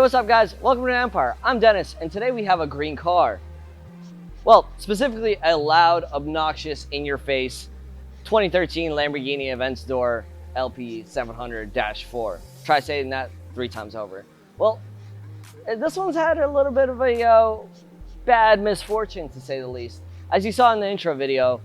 what's up guys? Welcome to Empire. I'm Dennis, and today we have a green car. Well, specifically a loud, obnoxious, in-your-face 2013 Lamborghini Aventador LP700-4. Try saying that 3 times over. Well, this one's had a little bit of a bad misfortune, to say the least. As you saw in the intro video,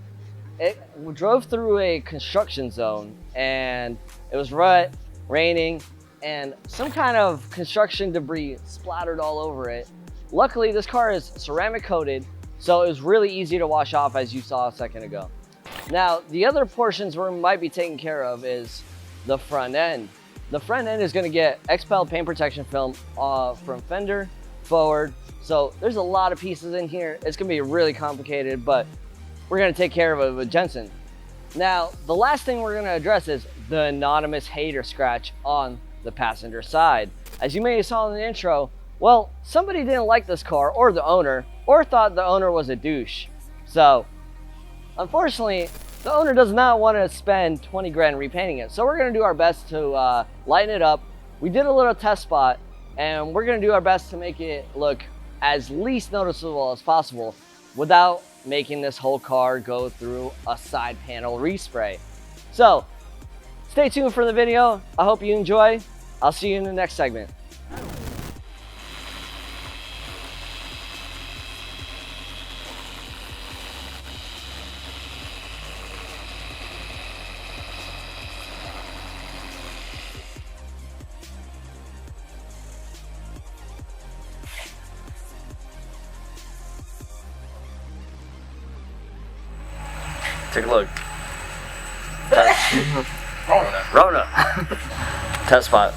it drove through a construction zone, and it was wet, raining, and some kind of construction debris splattered all over it. Luckily, this car is ceramic coated, so it was really easy to wash off, as you saw a second ago. Now, the other portions we might be taking care of is the front end. The front end is going to get expelled paint protection film from fender, forward. So there's a lot of pieces in here. It's going to be really complicated, but we're going to take care of it with Jensen. Now, the last thing we're going to address is the anonymous hater scratch on the passenger side. As you may have saw in the intro, well, somebody didn't like this car, or the owner, or thought the owner was a douche. So, unfortunately, the owner does not want to spend 20 grand repainting it. So we're going to do our best to lighten it up. We did a little test spot, and we're going to do our best to make it look as least noticeable as possible without making this whole car go through a side panel respray. So, stay tuned for the video. I hope you enjoy. I'll see you in the next segment. Take a look. Rona. Test spot.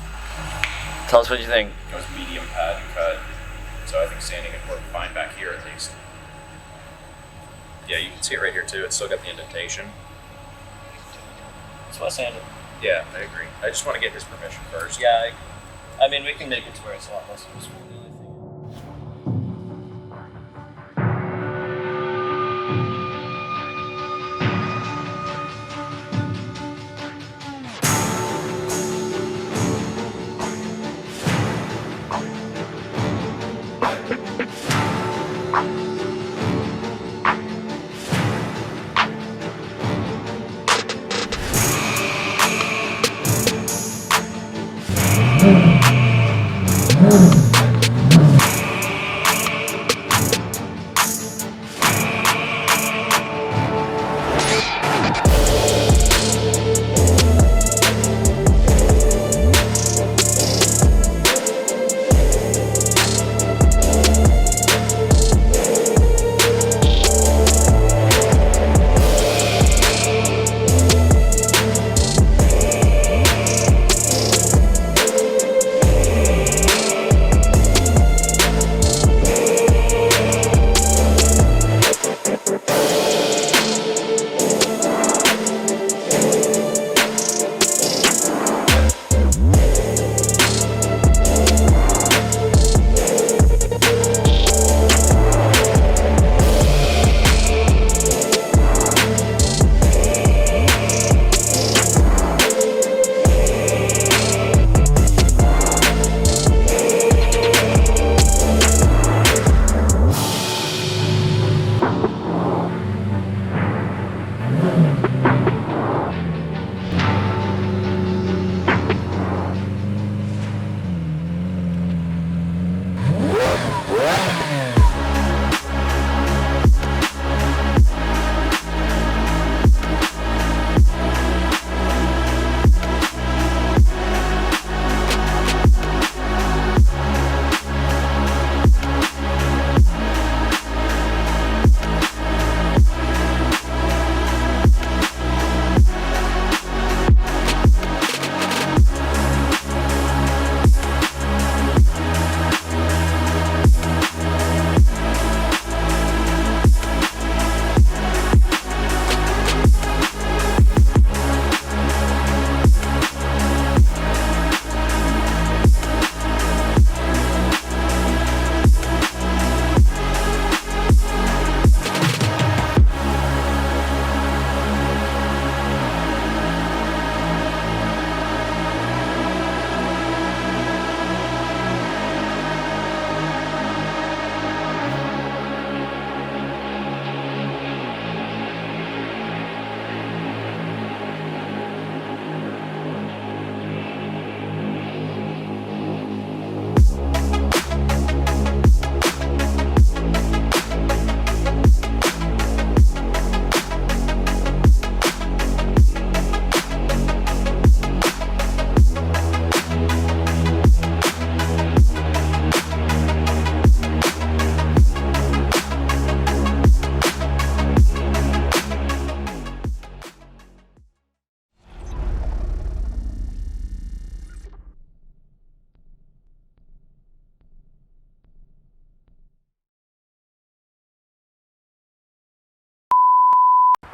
Tell us what you think. It was medium pad and cut, so I think sanding it worked fine back here at least. Yeah, you can see it right here too. It's still got the indentation. That's why I sanded. Yeah, I agree. I just want to get his permission first. Yeah, I mean, we can make it to where it's a lot less useful.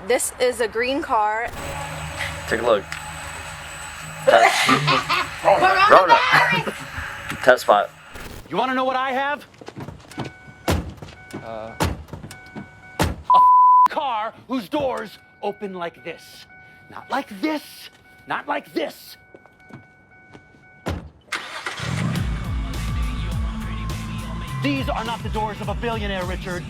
This is a green car. Take a look. Rona. Test spot. You want to know what I have? A car whose doors open like this. Not like this. Not like this. These are not the doors of a billionaire, Richard.